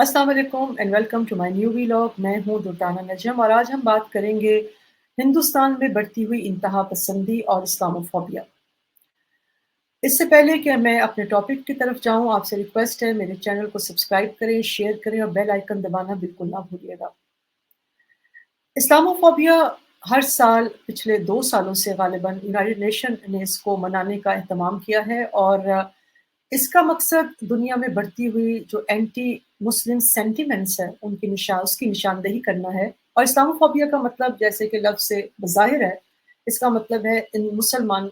अस्सलाम वालेकुम and welcome to my new vlog. मैं हूं दुर्दाना नजम और आज हम बात करेंगे हिंदुस्तान में बढ़ती हुई इंतहा पसंदी और इस्लामोफोबिया। इससे पहले कि मैं अपने टॉपिक की तरफ जाऊं, आपसे रिक्वेस्ट है मेरे चैनल को सब्सक्राइब करें, शेयर करें और बेल आइकन दबाना बिल्कुल ना भूलिएगा। इस्लामोफोबिया हर साल पिछले 2 सालों से गालिबन यूनाइटेड नेशन ने इसको मनाने का एहतमाम किया है और इसका मकसद दुनिया में बढ़ती हुई जो एंटी मुस्लिम सेंटिमेंट्स है उसकी निशानदेही करना है। और इस्लामोफोबिया का मतलब जैसे कि लफ्ज़ से ज़ाहिर है, इसका मतलब है इन मुसलमान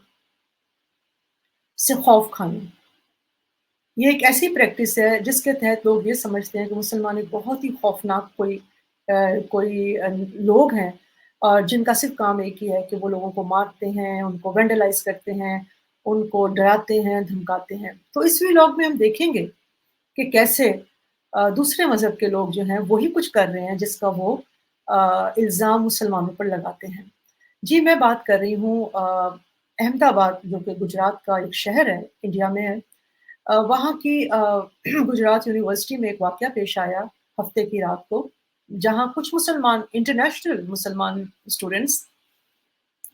से खौफ खाना। ये एक ऐसी प्रैक्टिस है जिसके तहत लोग ये समझते हैं कि मुसलमान एक बहुत ही खौफनाक लोग हैं और जिनका सिर्फ काम एक ही है कि वो लोगों को मारते हैं, उनको वैंडलाइज़ करते हैं, उनको डराते हैं, धमकाते हैं। तो इस व्लॉग में हम देखेंगे कि कैसे दूसरे मज़हब के लोग जो हैं वही कुछ कर रहे हैं जिसका वो इल्ज़ाम मुसलमानों पर लगाते हैं। जी, मैं बात कर रही हूँ अहमदाबाद, जो कि गुजरात का एक शहर है, इंडिया में है। वहाँ की गुजरात यूनिवर्सिटी में एक वाक़या पेश आया हफ़्ते की रात को, जहाँ कुछ मुसलमान इंटरनेशनल मुसलमान स्टूडेंट्स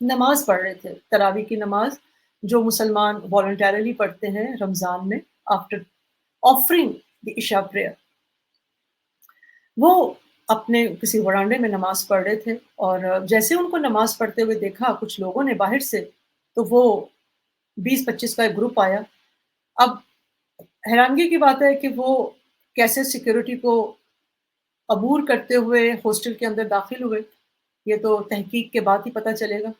नमाज़ पढ़ रहे थे, तरावी की नमाज़, जो मुसलमान वॉलंटरीली पढ़ते हैं रमज़ान में after offering the Isa prayer. वो अपने किसी वरांडे में नमाज़ पढ़ रहे थे और जैसे उनको नमाज़ पढ़ते हुए देखा कुछ लोगों ने बाहर से, तो वो 20-25 का एक ग्रुप आया। अब हैरानगी की बात है कि वो कैसे सिक्योरिटी को अबूर करते हुए हॉस्टल के अंदर दाखिल हुए, ये तो तहकीक के बाद ही पता चलेगा।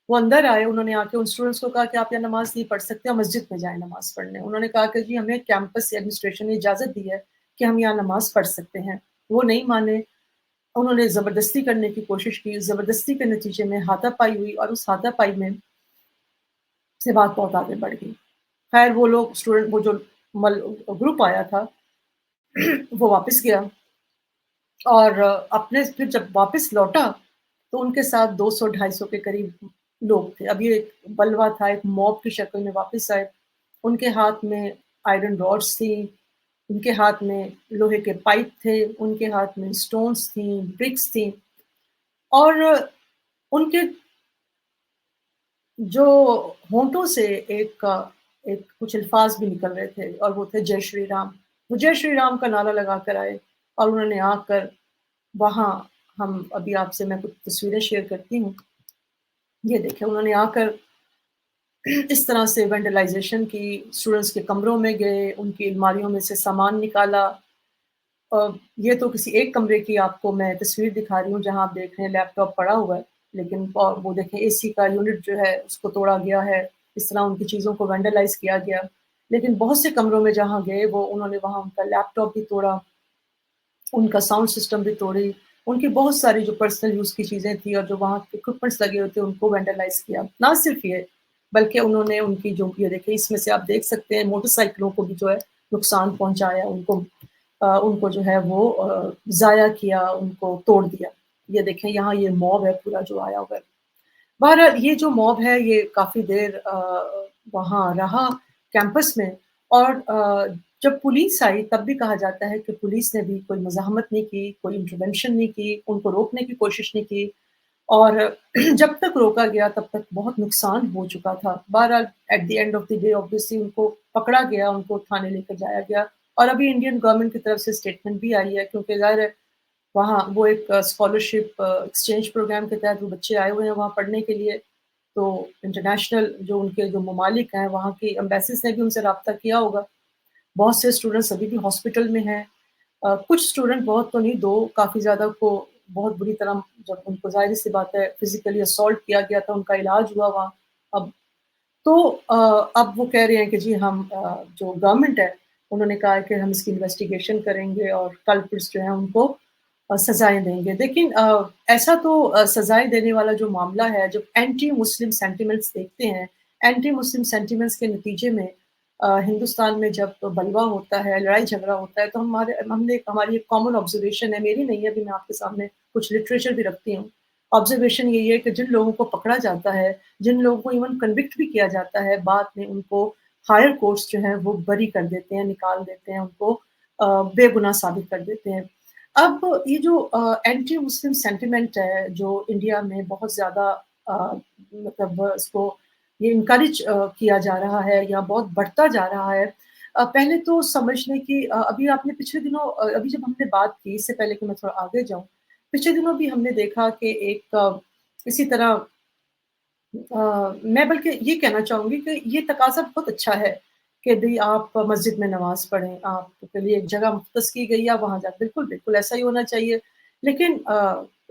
वो अंदर आए, उन्होंने आके उन स्टूडेंट्स को कहा कि आप यहाँ नमाज़ नहीं पढ़ सकते, आप मस्जिद में जाएँ नमाज़ पढ़ने। उन्होंने कहा कि जी हमें कैंपस एडमिनिस्ट्रेशन ने इजाज़त दी है कि हम यहाँ नमाज़ पढ़ सकते हैं। वो नहीं माने, उन्होंने ज़बरदस्ती करने की कोशिश की, ज़बरदस्ती के नतीजे में हाथापाई हुई और उस हाथापाई में से बात बहुत आगे बढ़ गई। खैर वो लोग स्टूडेंट वो जो मल ग्रुप आया था वो वापस गया और अपने फिर जब वापस लौटा, तो उनके साथ 200-250 के करीब लोग थे। अब ये एक बलवा था, एक मॉब की शक्ल में वापस आए। उनके हाथ में आयरन रॉड्स थी, उनके हाथ में लोहे के पाइप थे, उनके हाथ में स्टोन्स थी, ब्रिक्स थी और उनके जो होंठों से एक कुछ अल्फाज भी निकल रहे थे और वो थे जय श्री राम। वो जय श्री राम का नारा लगा कर आए और उन्होंने आकर वहाँ हम अभी आपसे मैं कुछ तस्वीरें शेयर करती हूँ। ये देखें, उन्होंने आकर इस तरह से वैंडलाइज़ेशन की, स्टूडेंट्स के कमरों में गए, उनकी अलमारियों में से सामान निकाला। ये तो किसी एक कमरे की आपको मैं तस्वीर दिखा रही हूँ जहाँ आप देख रहे हैं लैपटॉप पड़ा हुआ है, लेकिन वो देखें एसी का यूनिट जो है उसको तोड़ा गया है, इस तरह उनकी चीज़ों को वैंडलाइज़ किया गया। लेकिन बहुत से कमरों में जहाँ गए वो उन्होंने वहाँ उनका लैपटॉप भी तोड़ा, उनका साउंड सिस्टम भी तोड़ी, उनकी बहुत सारी जो पर्सनल यूज़ की चीज़ें थी और जो वहाँ के इक्विपमेंट्स लगे हुए थे उनको वैंडलाइज़ किया। ना सिर्फ ये, बल्कि उन्होंने उनकी जो ये देखिए इसमें से आप देख सकते हैं मोटरसाइकिलों को भी जो है नुकसान पहुँचाया, उनको जो है वो ज़ाया किया, उनको तोड़ दिया। ये देखें यहाँ ये मॉब है पूरा जो आया हुआ है। बहरहाल ये जो मॉब है ये काफ़ी देर वहाँ रहा कैंपस में और जब पुलिस आई तब भी कहा जाता है कि पुलिस ने भी कोई मज़ाहमत नहीं की, कोई इंटरवेंशन नहीं की, उनको रोकने की कोशिश नहीं की और जब तक रोका गया तब तक बहुत नुकसान हो चुका था। बहरहाल at the end of the day obviously उनको पकड़ा गया, उनको थाने लेकर जाया गया और अभी इंडियन गवर्नमेंट की तरफ से स्टेटमेंट भी आई है क्योंकि ज़ाहिर है वहाँ वो एक स्कॉलरशिप एक्सचेंज प्रोग्राम के तहत वो बच्चे आए हुए हैं वहाँ पढ़ने के लिए। तो इंटरनेशनल जो उनके जो ममालिक हैं, वहाँ की एम्बेसीज़ ने भी उनसे राब्ता किया होगा। बहुत से स्टूडेंट्स अभी भी हॉस्पिटल में हैं। कुछ स्टूडेंट, बहुत तो नहीं, 2 काफ़ी ज़्यादा को बहुत बुरी तरह जब उनको ज़ाहिर-सी बात है फिज़िकली असॉल्ट किया गया था, उनका इलाज हुआ वहाँ। अब तो अब वो कह रहे हैं कि जी हम जो गवर्नमेंट है, उन्होंने कहा है कि हम इसकी इन्वेस्टिगेशन करेंगे और कल्प्रिट्स जो हैं उनको सज़ाएँ देंगे। लेकिन ऐसा तो सज़ाएँ देने वाला जो मामला है, जब एंटी मुस्लिम सेंटिमेंट्स देखते हैं, एंटी मुस्लिम सेंटिमेंट्स के नतीजे में हिंदुस्तान में जब बलवा होता है, लड़ाई-झगड़ा होता है, तो हमारी एक कॉमन ऑब्ज़र्वेशन है, मेरी नहीं है, अभी मैं आपके सामने कुछ लिटरेचर भी रखती हूँ। ऑब्ज़र्वेशन यही है कि जिन लोगों को पकड़ा जाता है, जिन लोगों को इवन कन्विक्ट भी किया जाता है, बाद में उनको हायर कोर्ट्स जो हैं वो बरी कर देते हैं, निकाल देते हैं उनको बेगुनाह साबित कर देते हैं। अब ये जो एंटी मुस्लिम सेंटिमेंट है, जो इंडिया में बहुत ज़्यादा मतलब इसको ये इनकरेज किया जा रहा है या बहुत बढ़ता जा रहा है। पहले तो समझने की अभी आपने पिछले दिनों अभी जब हमने बात की, इससे पहले कि मैं थोड़ा आगे जाऊँ, पिछले दिनों भी हमने देखा कि एक इसी तरह मैं बल्कि ये कहना चाहूँगी कि ये तकाज़ा बहुत अच्छा है कि भई आप मस्जिद में नमाज़ पढ़ें, आपके लिए एक जगह मुख़्तस की गई है, आप वहाँ जाके बिल्कुल, बिल्कुल ऐसा ही होना चाहिए। लेकिन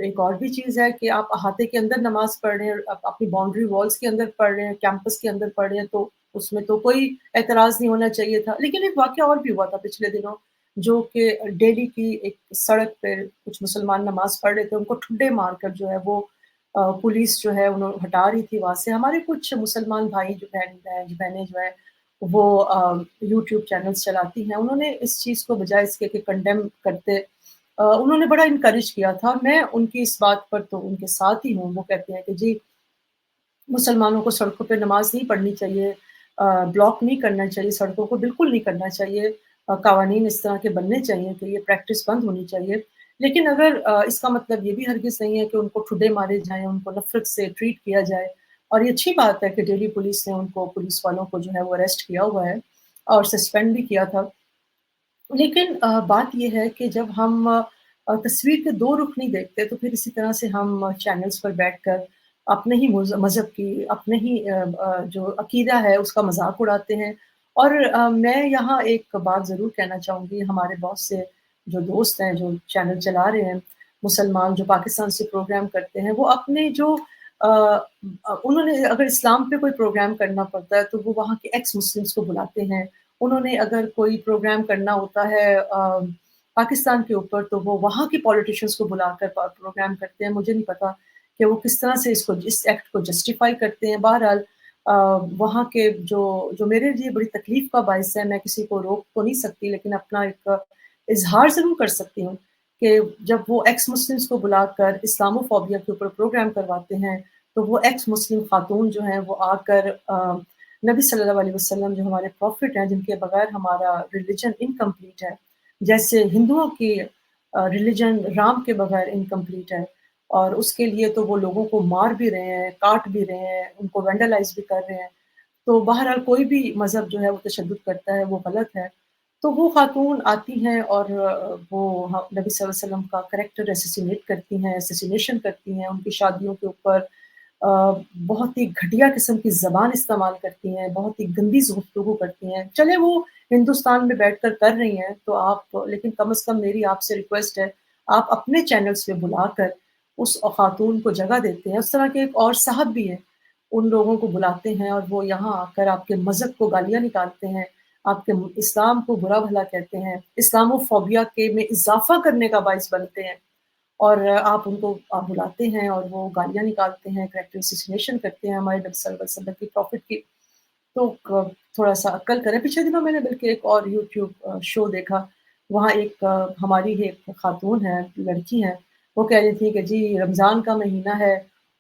एक और भी चीज़ है कि आप अहाते के अंदर नमाज़ पढ़ रहे हैं, आप अपनी बाउंड्री वॉल्स के अंदर पढ़ रहे हैं, कैंपस के अंदर पढ़ रहे हैं, तो उसमें तो कोई एतराज़ नहीं होना चाहिए था। लेकिन एक वाक़या और भी हुआ था पिछले दिनों, जो कि दिल्ली की एक सड़क पे कुछ मुसलमान नमाज़ पढ़ रहे थे, उनको ठुड्डे मारकर जो है वो पुलिस जो है हटा रही थी वहाँ से। हमारे कुछ मुसलमान भाई जो बहनें जो हैं वो यूट्यूब चैनल्स चलाती हैं, उन्होंने इस चीज़ को बजाय इसके कि कंडेम करते उन्होंने बड़ा इनकरेज किया था। मैं उनकी इस बात पर तो उनके साथ ही हूँ, वो कहते हैं कि जी मुसलमानों को सड़कों पे नमाज़ नहीं पढ़नी चाहिए, ब्लॉक नहीं करना चाहिए, सड़कों को बिल्कुल नहीं करना चाहिए। कावानीन इस तरह के बनने चाहिए कि ये प्रैक्टिस बंद होनी चाहिए। लेकिन अगर इसका मतलब ये भी हरगिज़ नहीं है कि उनको ठुड्डे मारे जाएँ, उनको नफ़रत से ट्रीट किया जाए। और ये अच्छी बात है कि दिल्ली पुलिस ने उनको पुलिस वालों को जो है वो अरेस्ट किया हुआ है और सस्पेंड भी किया था। लेकिन बात ये है कि जब हम तस्वीर के 2 रुख नहीं देखते, तो फिर इसी तरह से हम चैनल्स पर बैठकर अपने ही मज़हब की, अपने ही जो अकीदा है, उसका मज़ाक उड़ाते हैं। और मैं यहाँ एक बात ज़रूर कहना चाहूँगी, हमारे बहुत से जो दोस्त हैं, जो चैनल चला रहे हैं, मुसलमान जो पाकिस्तान से प्रोग्राम करते हैं, वो अपने जो उन्होंने अगर इस्लाम पे कोई प्रोग्राम करना पड़ता है, तो वो वहाँ के एक्स मुस्लिम्स को बुलाते हैं। उन्होंने अगर कोई प्रोग्राम करना होता है पाकिस्तान के ऊपर, तो वो वहाँ के पॉलिटिशियंस को बुलाकर प्रोग्राम करते हैं। मुझे नहीं पता कि वो किस तरह से इस एक्ट को जस्टिफाई करते हैं। बहरहाल अ, वहाँ के जो जो मेरे लिए बड़ी तकलीफ़ का बायस है, मैं किसी को रोक तो नहीं सकती, लेकिन अपना एक इज़हार ज़रूर कर सकती हूँ कि जब वो एक्स मुस्लिम्स को बुलाकर इस्लामोफ़ोबिया के ऊपर प्रोग्राम करवाते हैं, तो वो एक्स मुस्लिम खातून जो हैं वो आकर नबी सल्लल्लाहु अलैहि वसल्लम जो हमारे प्रॉफ़िट हैं, जिनके बगैर हमारा रिलिजन इनकम्प्लीट है। जैसे हिंदुओं की रिलिजन राम के बगैर इनकम्प्लीट है और उसके लिए तो वो लोगों को मार भी रहे हैं, काट भी रहे हैं, उनको वैंडलाइज़ भी कर रहे हैं। तो बहरहाल कोई भी मज़हब जो है वो तशद्दुद करता है, वो गलत है। तो वो ख़ातून आती हैं और वो नबी सल्लल्लाहु अलैहि वसल्लम का करैक्टर असैसिनेट करती हैं, असैसिनेशन करती हैं, उनकी शादियों के ऊपर अ, बहुत ही घटिया किस्म की ज़बान इस्तेमाल करती हैं, बहुत ही गंदी गुफ्तगू करती हैं। चले वो हिंदुस्तान में बैठकर कर रही हैं, तो आप लेकिन कम से कम मेरी आपसे रिक्वेस्ट है, आप अपने चैनल्स पे बुलाकर उस ख़ातून को जगह देते हैं। उस तरह के एक और साहब भी हैं, उन लोगों को बुलाते हैं और वो यहाँ आकर आपके मज़हब को गालियाँ निकालते हैं, आपके इस्लाम को बुरा-भला कहते हैं, इस्लामोफ़ोबिया के में इज़ाफ़ा करने का बाइस बनते हैं। और आप बुलाते हैं और वो गालियाँ निकालते हैं, कैरेक्टर असैसिनेशन करते हैं हमारे नबी सल्लल्लाहु अलैहि वसल्लम की प्रॉफ़िट की। तो थोड़ा-सा अक्ल करें। पिछले दिनों मैंने बल्कि एक और यूट्यूब शो देखा, वहाँ एक हमारी ही एक खातून है, लड़की हैं, वो कह रही थी कि जी रमज़ान का महीना है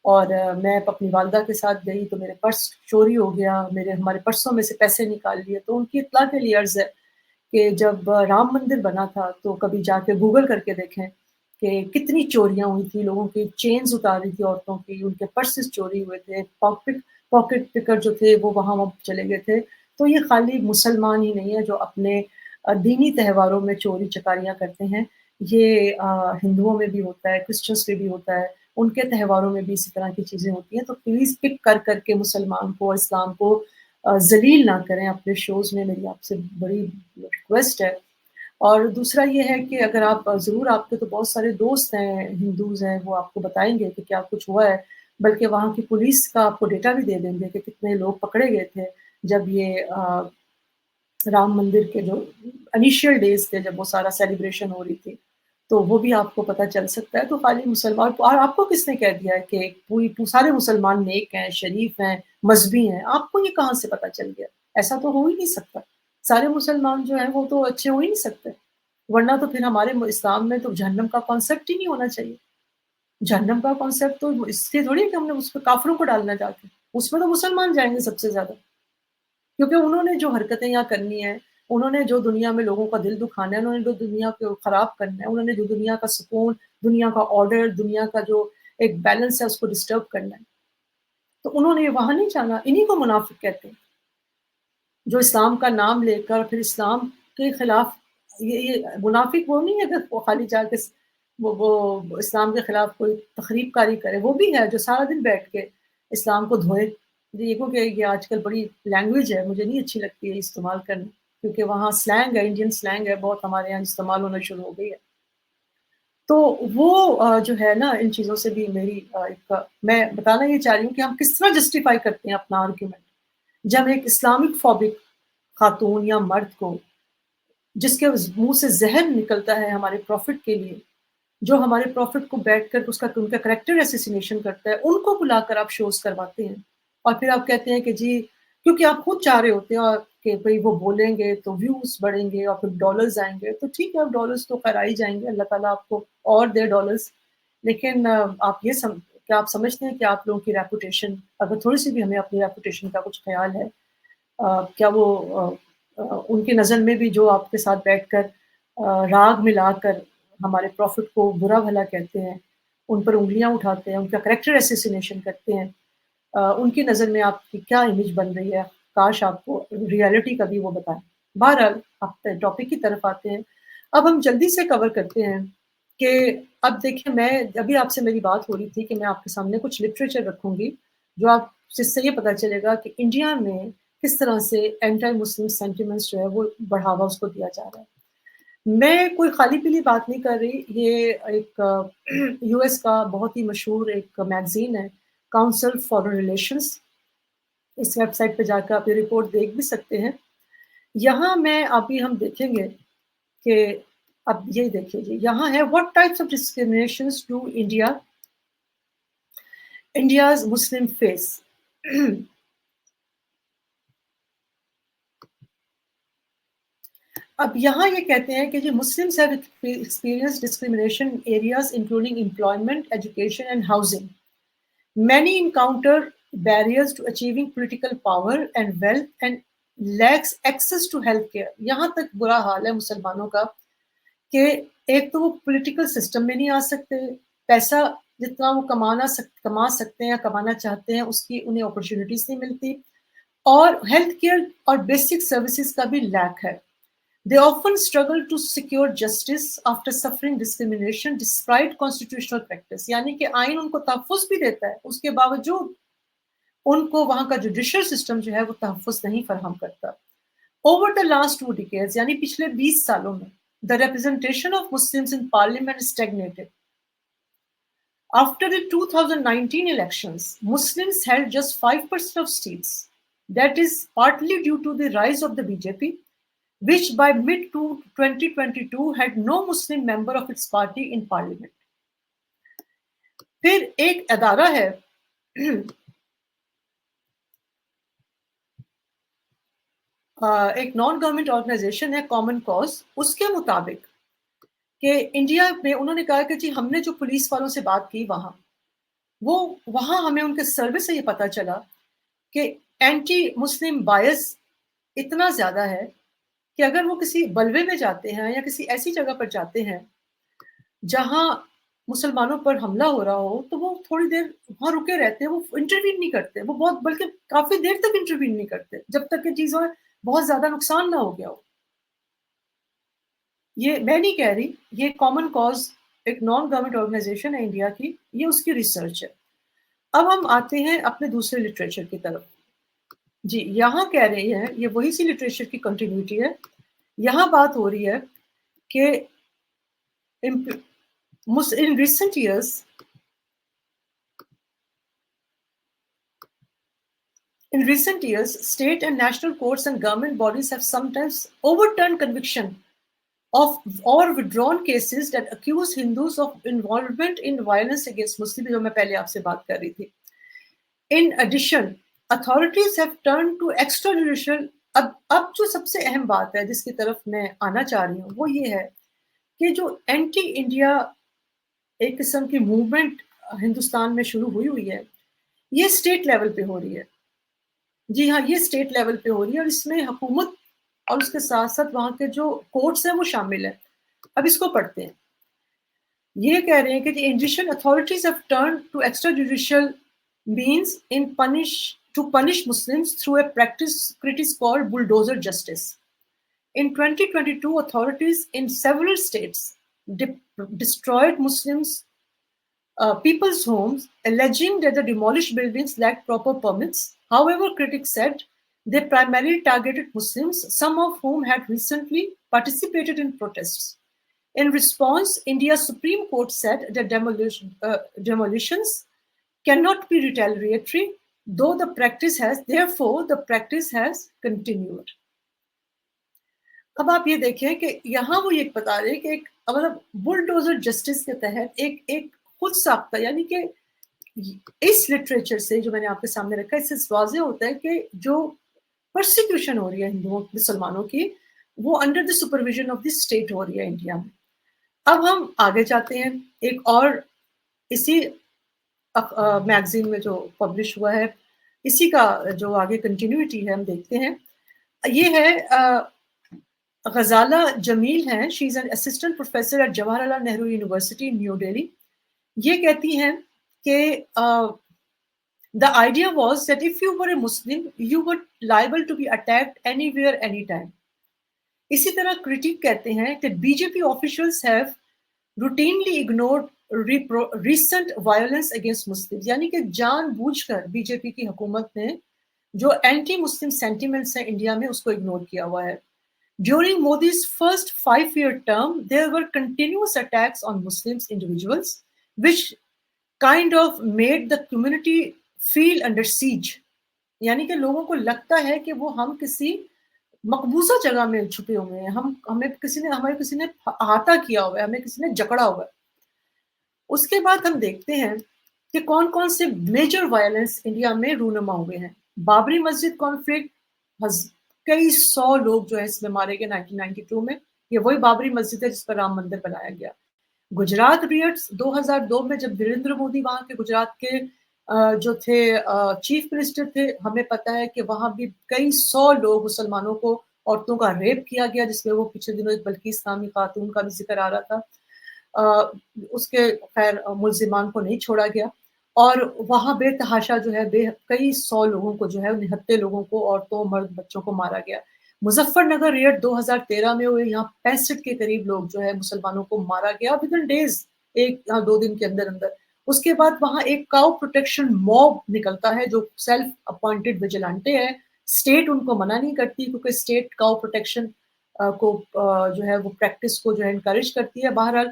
और मैं अपनी वालिदा के साथ गई तो मेरे पर्स चोरी हो गया, मेरे हमारे पर्सों में से पैसे निकाल लिए। तो उनकी इत्तला के लिए अर्ज़ है कि जब राम मंदिर बना था, तो कभी जाके गूगल करके देखें कि कितनी चोरियाँ हुई थी, लोगों की चेन्स उतारी थी औरतों की, उनके पर्सेस चोरी हुए थे, पॉकेट पिकर जो थे वो वहाँ चले गए थे। तो ये खाली मुसलमान ही नहीं है जो अपने दीनी त्योहारों में चोरी-चकारियाँ करते हैं। ये हिंदुओं में भी होता है, क्रिश्चियंस में भी होता है, उनके त्योहारों में भी इसी तरह की चीज़ें होती हैं। तो प्लीज़ पिक कर के मुसलमान को, इस्लाम को ज़लील ना करें अपने शोज़ में, मेरी आपसे बड़ी रिक्वेस्ट है। और दूसरा ये है कि अगर आप ज़रूर आपके तो बहुत सारे दोस्त हैं, हिंदूज़ हैं, वो आपको बताएँगे कि क्या कुछ हुआ है। बल्कि वहाँ की पुलिस का आपको डेटा भी दे देंगे कि कितने लोग पकड़े गए थे, जब ये राम मंदिर के जो इनिशियल डेज़ थे, जब वो सारा सेलिब्रेशन हो रही थी, तो वो भी आपको पता चल सकता है। तो खाली मुसलमान और आपको किसने कह दिया है कि सारे मुसलमान नेक हैं, शरीफ हैं, मज़हबी हैं? आपको ये कहाँ से पता चल गया? ऐसा तो हो ही नहीं सकता। सारे मुसलमान जो हैं, वो तो अच्छे हो ही नहीं सकते। वरना तो फिर हमारे इस्लाम में तो जहन्नम का कॉन्सेप्ट ही नहीं होना चाहिए। जहन्नम का कॉन्सेप्ट तो इसलिए थोड़ी है कि हमने उसमें काफ़िरों को डालना चाहते हैं। उसमें तो मुसलमान जाएँगे सबसे ज़्यादा। क्योंकि उन्होंने जो हरकतें यहाँ करनी है, انہوں نے جو دنیا میں لوگوں کا دل دکھانا ہے، انہوں نے جو دنیا کو خراب کرنا ہے، انہوں نے جو دنیا کا سکون، دنیا کا آرڈر، دنیا کا جو ایک بیلنس ہے اس کو ڈسٹرب کرنا ہے، تو انہوں نے وہاں نہیں جانا. انہی کو منافق کہتے ہیں جو اسلام کا نام لے کر پھر اسلام کے خلاف. یہ منافق وہ نہیں ہے کہ وہ خالی جا کے وہ اسلام کے خلاف کوئی تخریب کاری کرے، وہ بھی ہے جو سارا دن بیٹھ کے اسلام کو دھوئے. دیکھو کہ یہ آج کل بڑی لینگویج ہے، مجھے نہیں اچھی لگتی ہے استعمال کرنا، کیونکہ وہاں سلینگ ہے، انڈین سلینگ ہے، بہت ہمارے یہاں استعمال ہونا شروع ہو گئی ہے. تو وہ جو ہے نا، ان چیزوں سے بھی میری میں بتانا یہ چاہ رہی ہوں کہ ہم کس طرح جسٹیفائی کرتے ہیں اپنا آرگیومنٹ. جب ایک اسلامک فوبک خاتون یا مرد کو، جس کے منہ سے زہر نکلتا ہے ہمارے پروفٹ کے لیے، جو ہمارے پروفٹ کو بیٹھ کر ان کا کریکٹر اسیسینیشن کرتا ہے، ان کو بلا کر آپ شوز کرواتے ہیں، اور پھر آپ کہتے ہیں کہ جی، کیونکہ آپ خود چاہ رہے ہوتے ہیں اور کہ بھئی وہ بولیں گے تو ویوز بڑھیں گے اور پھر ڈالرز آئیں گے، تو ٹھیک ہے، اب ڈالرز تو خیر آ ہی جائیں گے، اللہ تعالیٰ آپ کو اور دے ڈالرز. لیکن آپ کیا آپ سمجھتے ہیں کہ آپ لوگوں کی ریپوٹیشن، اگر تھوڑی سی بھی ہمیں اپنی ریپوٹیشن کا کچھ خیال ہے، کیا وہ ان کی نظر میں بھی جو آپ کے ساتھ بیٹھ کر راگ ملا کر ہمارے پروفٹ کو برا بھلا کہتے ہیں، ان پر انگلیاں اٹھاتے ہیں، ان کا کریکٹر اسیسینیشن کرتے ہیں، ان کی نظر میں آپ کی کیا امیج بن رہی ہے؟ کاش آپ کو ریئلٹی کا بھی وہ بتائیں. بہرحال آپ ٹاپک کی طرف آتے ہیں. اب ہم جلدی سے کور کرتے ہیں کہ اب دیکھیں، میں ابھی آپ سے میری بات ہو رہی تھی کہ میں آپ کے سامنے کچھ لٹریچر رکھوں گی جو آپ جس سے یہ پتہ چلے گا کہ انڈیا میں کس طرح سے اینٹی مسلم سینٹیمنٹس جو ہے وہ بڑھاوا اس کو دیا جا رہا ہے. میں کوئی خالی پیلی بات نہیں کر رہی. یہ ایک یو ایس کا بہت ہی مشہور ایک میگزین ہے، کاؤنسل فارن ریلیشنز. اس ویب سائٹ پہ جا کے آپ یہ رپورٹ دیکھ بھی سکتے ہیں. یہاں میں ابھی ہم دیکھیں گے کہ اب یہ دیکھیے جی، یہاں ہے what types of discriminations do India's Muslim face. اب یہاں یہ کہتے ہیں کہ جو Muslims have experienced discrimination areas including employment, education and housing. Many encounter barriers to achieving political power and wealth and lacks access to health care. یہاں تک برا حال ہے مسلمانوں کا کہ ایک تو وہ پولیٹیکل سسٹم میں نہیں آ سکتے، پیسہ جتنا وہ کما سکتے ہیں یا کمانا چاہتے ہیں اس کی انہیں اپرچونیٹیز نہیں ملتی، اور ہیلتھ کیئر اور بیسک سروسز کا بھی لیک ہے. They often struggle to secure justice after suffering discrimination despite constitutional practice. یعنی کہ آئین ان کو تحفظ بھی دیتا ہے، اس کے باوجود ان کو وہاں کا جوڈیشل سسٹم جو ہے وہ تحفظ نہیں فراہم کرتا. Over the last 2 decades, یعنی پچھلے 20 سالوں میں the representation of Muslims in parliament stagnated. After the 2019 elections, Muslims held just 5% of seats. That is partly due to the rise of the BJP, which by mid-2022 had no Muslim member of its party in parliament. پھر ایک ادارہ ہے ایک non government organization ہے common cause. اس کے مطابق کہ India میں انہوں نے کہا کہ جی ہم نے جو پولیس والوں سے بات کی وہاں ہمیں ان کے سروے سے یہ پتا چلا کہ اینٹی مسلم بائس اتنا زیادہ ہے کہ اگر وہ کسی بلوے میں جاتے ہیں یا کسی ایسی جگہ پر جاتے ہیں جہاں مسلمانوں پر حملہ ہو رہا ہو تو وہ تھوڑی دیر وہاں رکے رہتے ہیں، وہ انٹروین نہیں کرتے، وہ بلکہ کافی دیر تک انٹروین نہیں کرتے جب تک کہ چیزوں میں بہت زیادہ نقصان نہ ہو گیا ہو. یہ میں نہیں کہہ رہی، یہ کامن کاز ایک نان گورنمنٹ آرگنائزیشن ہے انڈیا کی، یہ اس کی ریسرچ ہے. اب ہم آتے ہیں اپنے دوسرے لٹریچر کی طرف. جی یہاں کہہ رہے ہیں، یہ وہی سی لٹریچر کی کنٹینیوٹی ہے. یہاں بات ہو رہی ہے کہ in recent years, state and national courts and government bodies have sometimes overturned conviction of or withdrawn cases that accuse Hindus of involvement in violence against Muslims, جو میں پہلے آپ سے بات کر رہی تھی. In addition, authorities have turned to extrajudicial. اب جو سب سے اہم بات ہے جس کی طرف میں آنا چاہ رہی ہوں وہ یہ ہے کہ جو اینٹی انڈیا ایک قسم کی موومنٹ ہندوستان میں شروع ہوئی ہے، یہ اسٹیٹ لیول پہ ہو رہی ہے. جی ہاں، یہ اسٹیٹ لیول پہ ہو رہی ہے، اور اس میں حکومت اور اس کے ساتھ ساتھ وہاں کے جو کورٹس ہیں وہ شامل ہیں. اب اس کو پڑھتے ہیں. یہ کہہ رہے ہیں کہ the Egyptian authorities have turned to extrajudicial means to punish Muslims through a practice called bulldozer justice. In 2022, authorities in several states destroyed people's homes, alleging that the demolished buildings lacked proper permits. However, critics said they primarily targeted Muslims, some of whom had recently participated in protests. In response, India's Supreme Court said that demolitions cannot be retaliatory, therefore the practice has continued. اب آپ یہ دیکھیں کہ یہاں وہ یہ بتا رہے کہ ایک مطلب بلڈوزر جسٹس کے تحت ایک خود ساختہ، یعنی کہ اس لٹریچر سے جو میں نے آپ کے سامنے رکھا ہے، اس سے واضح ہوتا ہے کہ جو پرسیکیوشن ہو رہی ہے ہندوؤں مسلمانوں کی، وہ under the supervision of the state ہو رہی ہے انڈیا میں. اب ہم آگے جاتے ہیں، ایک اور اسی میگزین میں جو پبلش ہوا ہے، اسی کا جو آگے کنٹینیوٹی ہے ہم دیکھتے ہیں. یہ ہے غزالہ جمیل ہیں، she is an assistant professor at Jawahar Lal Nehru university new Delhi. یہ کہتی ہیں کہ the idea was that if you were a Muslim, you were liable to be attacked anywhere, anytime. اسی طرح کرٹیک کہتے ہیں کہ B J P officials have routinely ignored recent violence against Muslims، یعنی کہ جان بوجھ کر بی جے پی کی حکومت نے جو اینٹی مسلم سینٹیمنٹس ہیں انڈیا میں اس کو اگنور کیا ہوا ہے. During Modi's first 5-year term, there were continuous attacks on Muslims individuals, which kind of made the community feel under siege. یعنی کہ لوگوں کو لگتا ہے کہ وہ ہم کسی مقبوضہ جگہ میں چھپے ہوئے ہیں، ہمیں کسی نے احاطہ کیا ہوا ہے، ہمیں کسی نے جکڑا ہوا ہے. اس کے بعد ہم دیکھتے ہیں کہ کون کون سے میجر وائلنس انڈیا میں رونما ہوئے ہیں. بابری مسجد کانفلکٹ، کئی سو لوگ جو ہے اس میں مارے گئے 1992 میں. یہ وہی بابری مسجد ہے جس پر رام مندر بنایا گیا. گجرات ریئٹس 2002 میں جب نریندر مودی وہاں کے گجرات کے جو تھے چیف منسٹر تھے، ہمیں پتہ ہے کہ وہاں بھی کئی سو لوگ مسلمانوں کو، عورتوں کا ریپ کیا گیا، جس میں وہ پچھلے دنوں ایک بلقیس نامی خاتون کا بھی ذکر آ رہا تھا. اس کے خیر ملزمان کو نہیں چھوڑا گیا، اور وہاں بے تحاشا جو ہے کئی سو لوگوں کو جو ہے 69 لوگوں کو، عورتوں مرد بچوں کو مارا گیا. مظفر نگر ریٹ 2013 میں ہوئے، یہاں 65 کے قریب لوگ جو ہے مسلمانوں کو مارا گیا ودن ڈیز، ایک یا 2 دن کے اندر اندر. اس کے بعد وہاں ایک کاؤ پروٹیکشن موب نکلتا ہے جو سیلف اپوائنٹڈ ویجیلانٹے ہے. اسٹیٹ ان کو منع نہیں کرتی کیونکہ اسٹیٹ کاؤ پروٹیکشن کو جو ہے وہ پریکٹس کو جو ہے انکریج کرتی ہے. بہرحال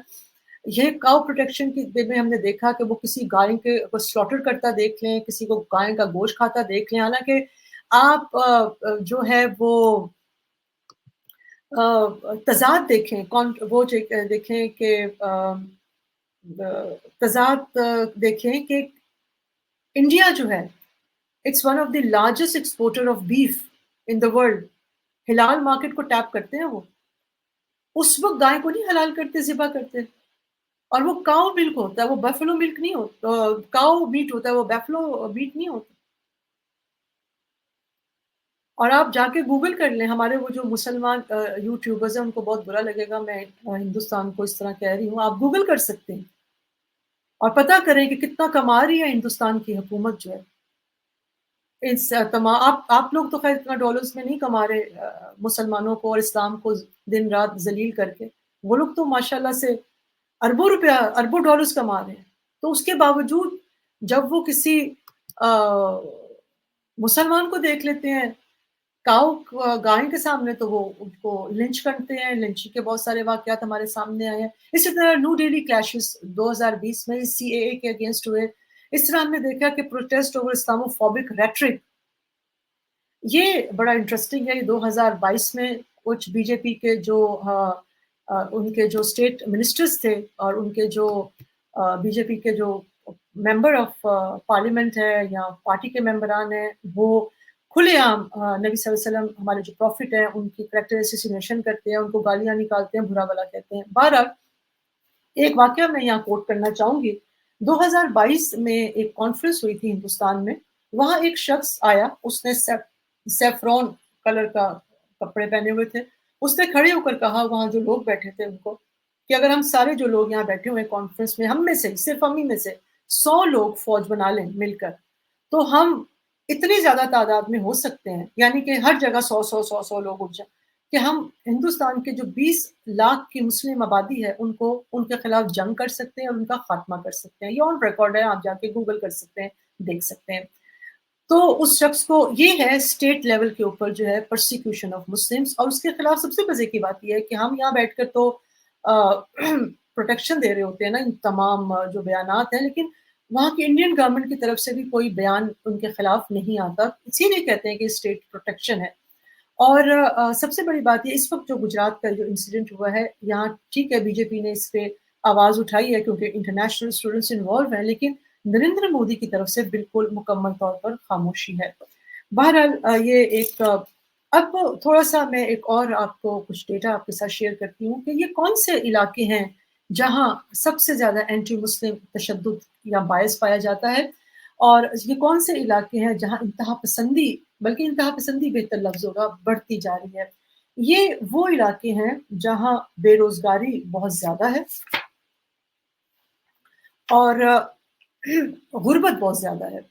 یہ کاؤ پروٹیکشن کی میں ہم نے دیکھا کہ وہ کسی گائے کے سلاٹر کرتا دیکھ لیں، کسی کو گائے کا گوشت کھاتا دیکھ لیں، حالانکہ آپ جو ہے وہ تضاد دیکھیں، وہ دیکھیں کہ تضاد دیکھیں کہ انڈیا جو ہے it's one of the largest exporter of beef in the world. حلال مارکیٹ کو ٹیپ کرتے ہیں وہ، اس وقت گائے کو نہیں حلال کرتے، ذبح کرتے. اور وہ کاؤ ملک ہوتا ہے، وہ بیفلو ملک نہیں ہوتا، کاؤ میٹ ہوتا ہے، وہ بیفلو میٹ نہیں ہوتا. اور آپ جا کے گوگل کر لیں، ہمارے وہ جو مسلمان یوٹیوبرز ہیں ان کو بہت برا لگے گا میں ہندوستان کو اس طرح کہہ رہی ہوں، آپ گوگل کر سکتے ہیں اور پتہ کریں کہ کتنا کما رہی ہے ہندوستان کی حکومت جو ہے. آپ لوگ تو خیر اتنا ڈالرز میں نہیں کما رہے مسلمانوں کو اور اسلام کو دن رات ذلیل کر کے، وہ لوگ تو ماشاءاللہ سے اربوں روپیہ اربوں ڈالرز کما رہے ہیں. تو اس کے باوجود جب وہ کسی مسلمان کو دیکھ لیتے ہیں گائے کے سامنے تو وہ ان کو لنچ کرتے ہیں. لنچ کے بہت سارے واقعات ہمارے سامنے آئے ہیں. اسی طرح نیو ڈیلی کلیشز 2020 میں CAA کے اگینسٹ ہوئے. اس طرح ہم نے دیکھا کہ پروٹیسٹ اوور اسلاموفوبک ریٹرک، یہ بڑا انٹرسٹنگ ہے. 2022 میں کچھ بی جے پی کے جو ان کے جو اسٹیٹ منسٹرز تھے اور ان کے جو بی جے پی کے جو ممبر آف پارلیمنٹ ہے یا پارٹی کے ممبران ہیں، وہ کھلے عام نبی صلی اللہ علیہ وسلم ہمارے جو پروفٹ ہیں ان کی کریکٹر اسیسینیشن کرتے ہیں، ان کو گالیاں نکالتے ہیں، برا بلا کہتے ہیں. بہرحال ایک واقعہ میں یہاں کوٹ کرنا چاہوں گی. 2022 میں ایک کانفرنس ہوئی تھی ہندوستان میں، وہاں ایک شخص آیا، اس نے سیفرون کلر کا कपड़े पहने हुए थे। उसने खड़े होकर कहा वहाँ जो लोग बैठे थे उनको कि अगर हम सारे जो लोग यहाँ बैठे हुए हैं कॉन्फ्रेंस में, हम में से, सिर्फ़ हम ही में से 100 लोग फ़ौज बना लें मिलकर, तो हम इतनी ज़्यादा तादाद में हो सकते हैं, यानी कि हर जगह 100 लोग उठ जाएँ, कि हम हिंदुस्तान के जो 20 लाख की मुस्लिम आबादी है, उनको उनके खिलाफ जंग कर सकते हैं और उनका खात्मा कर सकते हैं। ये ऑन रिकॉर्ड है, आप जाके गूगल कर सकते हैं, देख सकते हैं। तो उस शख्स को ये है स्टेट लेवल के ऊपर जो है परसिक्यूशन ऑफ मुस्लिम्स, और उसके खिलाफ सबसे मज़े की बात ये है कि हम यहाँ बैठकर तो प्रोटेक्शन दे रहे होते हैं ना इन तमाम जो बयानात हैं, लेकिन वहाँ की इंडियन गवर्नमेंट की तरफ से भी कोई बयान उनके खिलाफ नहीं आता। इसीलिए कहते हैं कि स्टेट प्रोटेक्शन है। और सबसे बड़ी बात ये, इस वक़्त जो गुजरात का जो इंसिडेंट हुआ है, यहाँ ठीक है बीजेपी ने इस पे आवाज़ उठाई है क्योंकि इंटरनेशनल स्टूडेंट्स इन्वॉल्व हैं, लेकिन नरेंद्र मोदी की तरफ से बिल्कुल मुकम्मल तौर पर खामोशी है। बहरहाल ये एक अब थोड़ा-सा मैं एक और आपको कुछ डेटा आपके साथ शेयर करती हूँ कि ये कौन से इलाके हैं जहाँ सबसे ज़्यादा एंटी मुस्लिम तशद्दुद या बायस पाया जाता है, और ये कौन से इलाके हैं जहाँ इंतहा पसंदी, बल्कि इंतहा पसंदी बेहतर लफ्ज़ होगा, बढ़ती जा रही है। ये वो इलाके हैं जहाँ बेरोज़गारी बहुत ज़्यादा है और गुर्बत बहुत ज़्यादा है,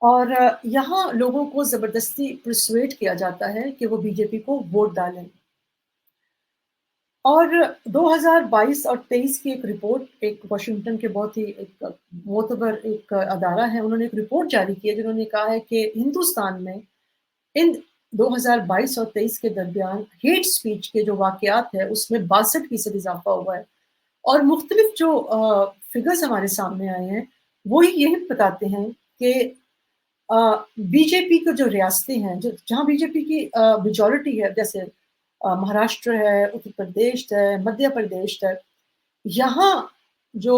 और यहाँ लोगों को ज़बरदस्ती पर्सुएड किया जाता है कि वो बीजेपी को वोट डालें। और 2022 और 23 की एक रिपोर्ट, एक वाशिंगटन के बहुत ही एक मोतबर एक अदारा है, उन्होंने एक रिपोर्ट जारी की है जिन्होंने कहा है कि हिंदुस्तान में इन 2022 और 23 के दरमियान हेट स्पीच के जो वाक़यात है उसमें 62% इज़ाफ़ा हुआ है। और मुख्तलिफ जो फिगर्स हमारे सामने आए हैं, वो ही यही बताते हैं कि बीजेपी की जो रियासतें हैं, जो जहाँ बीजेपी की मेजॉरिटी है, जैसे महाराष्ट्र है, उत्तर प्रदेश है, मध्य प्रदेश है, यहाँ जो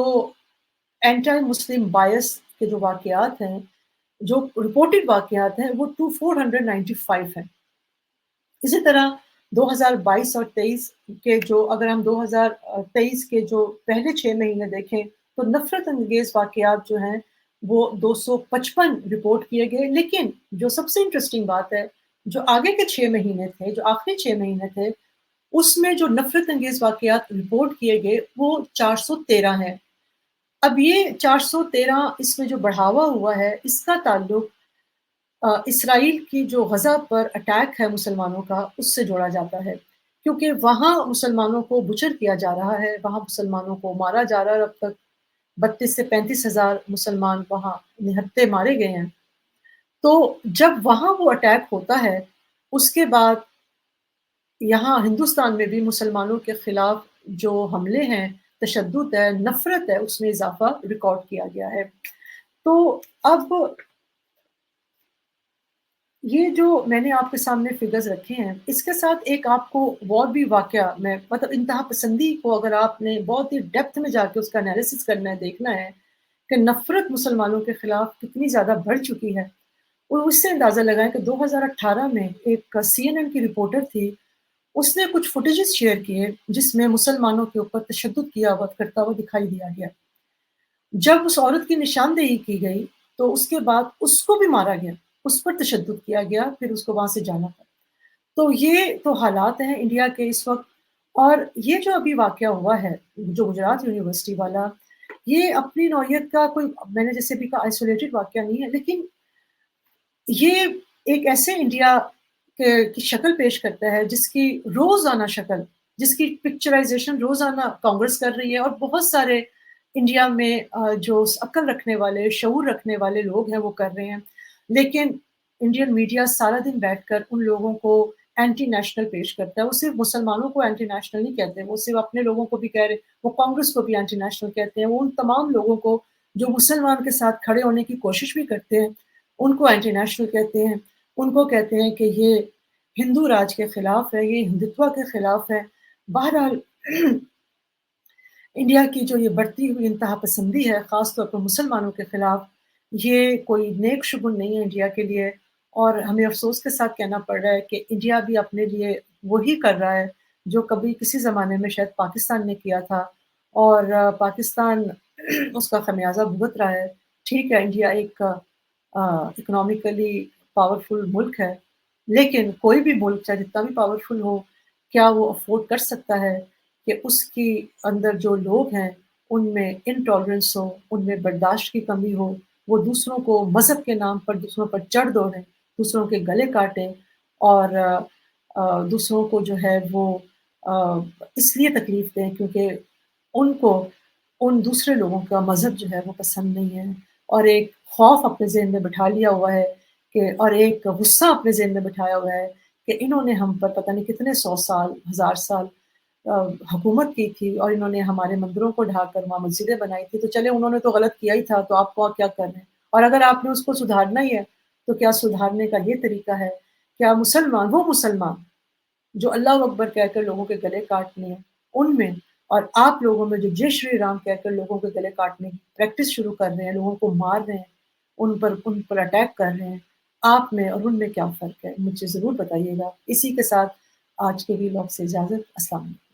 एंटी मुस्लिम बायस के जो वाक़यात हैं, जो रिपोर्टेड वाक़यात हैं, वो टू 495 हैं। इसी तरह 2022 और 23 के जो, अगर हम 2023 के जो पहले 6 महीने देखें, तो नफ़रत अंगेज़ वाक़यात जो हैं, वो 255 रिपोर्ट किए गए। लेकिन जो सबसे इंटरेस्टिंग बात है, जो आगे के 6 महीने थे, जो आखिरी 6 महीने थे, उसमें जो नफ़रत अंगेज़ वाक़यात रिपोर्ट किए गए, वो 413 हैं। अब ये 413, इसमें जो बढ़ावा हुआ है, इसका ताल्लुक इसराइल की जो गज़ा पर अटैक है मुसलमानों का, उससे जोड़ा जाता है। क्योंकि वहाँ मुसलमानों को बुचर किया जा रहा है, वहाँ मुसलमानों को मारा जा रहा है, अब तक 32 से 35 हज़ार मुसलमान वहाँ निहत्थे मारे गए हैं। तो जब वहाँ वो अटैक होता है, उसके बाद यहाँ हिंदुस्तान में भी मुसलमानों के खिलाफ जो हमले हैं, तशद्दुद है, नफ़रत है, उसमें इज़ाफ़ा रिकॉर्ड किया गया है। तो अब ये जो मैंने आपके सामने फ़िगर्स रखे हैं, इसके साथ एक आपको और भी वाक़या, मैं मतलब इंतहा पसंदी को अगर आपने बहुत ही डेप्थ में जाके उसका एनालिसिस करना है, देखना है कि नफ़रत मुसलमानों के खिलाफ कितनी ज़्यादा बढ़ चुकी है, और उससे अंदाज़ा लगाएँ कि 2018 में एक सीएनएन की रिपोर्टर थी, उसने कुछ फुटेजेस शेयर किए, जिसमें मुसलमानों के ऊपर तशद्दुद किया हुआ करता हुआ दिखाई दिया गया। जब उस औरत की निशानदेही की गई, तो उसके बाद उसको भी मारा गया, उस पर तशद्दुद किया गया, फिर उसको वहाँ से जाना पड़ा। तो ये तो हालात हैं इंडिया के इस वक़्त, और ये जो अभी वाक़या हुआ है, जो गुजरात यूनिवर्सिटी वाला, ये अपनी नौइयत का कोई, मैंने जैसे भी कहा, आइसोलेटेड वाक़या नहीं है, लेकिन ये एक ऐसे इंडिया के की शक्ल पेश करता है, जिसकी रोज़ाना शक्ल, जिसकी पिक्चराइज़ेशन रोज़ाना कांग्रेस कर रही है, और बहुत सारे इंडिया में जो अक्ल रखने वाले, शऊर रखने वाले लोग हैं, वो कर रहे हैं। लेकिन इंडियन मीडिया सारा दिन बैठकर उन लोगों को एंटी नेशनल पेश करता है। वो सिर्फ़ मुसलमानों को एंटी नेशनल नहीं कहते, वो सिर्फ़ अपने लोगों को भी कह रहे, वो कांग्रेस को भी एंटी नेशनल कहते हैं। वो उन तमाम लोगों को जो मुसलमान के साथ खड़े होने की कोशिश भी करते हैं, उनको एंटी नेशनल कहते हैं। उनको कहते हैं कि ये हिंदू राज के खिलाफ है, ये हिंदुत्व के खिलाफ है। बहरहाल इंडिया की जो ये बढ़ती हुई इंतहा पसंदी है, ख़ास तौर पर मुसलमानों के खिलाफ, ये कोई नेक शुगुन नहीं है इंडिया के लिए, और हमें अफ़सोस के साथ कहना पड़ रहा है कि इंडिया भी अपने लिए वही कर रहा है, जो कभी किसी ज़माने में शायद पाकिस्तान ने किया था, और पाकिस्तान उसका ख़मियाज़ा भुगत रहा है। ठीक है, इंडिया एक इकोनॉमिकली पावरफुल मुल्क है, لیکن کوئی بھی ملک چاہے جتنا بھی پاورفل ہو، کیا وہ افورڈ کر سکتا ہے کہ اس کی اندر جو لوگ ہیں ان میں انٹالرنس ہو، ان میں برداشت کی کمی ہو، وہ دوسروں کو مذہب کے نام پر دوسروں پر چڑھ دوڑیں، دوسروں کے گلے کاٹیں اور دوسروں کو جو ہے وہ آ، اس لیے تکلیف دیں کیونکہ ان کو ان دوسرے لوگوں کا مذہب جو ہے وہ پسند نہیں ہے، اور ایک خوف اپنے ذہن میں بٹھا لیا ہوا ہے کہ اور ایک غصہ اپنے ذہن میں بٹھایا ہوا ہے کہ انہوں نے ہم پر پتہ نہیں کتنے 100 سال، 1000 سال حکومت کی تھی اور انہوں نے ہمارے مندروں کو ڈھا کر وہاں مسجدیں بنائی تھی، تو چلے انہوں نے تو غلط کیا ہی تھا، تو آپ کو کیا کر رہے ہیں؟ اور اگر آپ نے اس کو سدھارنا ہی ہے، تو کیا سدھارنے کا یہ طریقہ ہے؟ کیا مسلمان وہ مسلمان جو اللہ اکبر کہہ کر لوگوں کے گلے کاٹنے ہیں ان میں، اور آپ لوگوں میں جو جے شری رام کہہ کر لوگوں کے گلے کاٹنے کی پریکٹس شروع کر رہے ہیں، لوگوں کو مار رہے ہیں، ان پر اٹیک کر رہے ہیں، آپ میں اور ان میں کیا فرق ہے؟ مجھے ضرور بتائیے گا۔ اسی کے ساتھ آج کے ویلاگ سے اجازت، السلام علیکم۔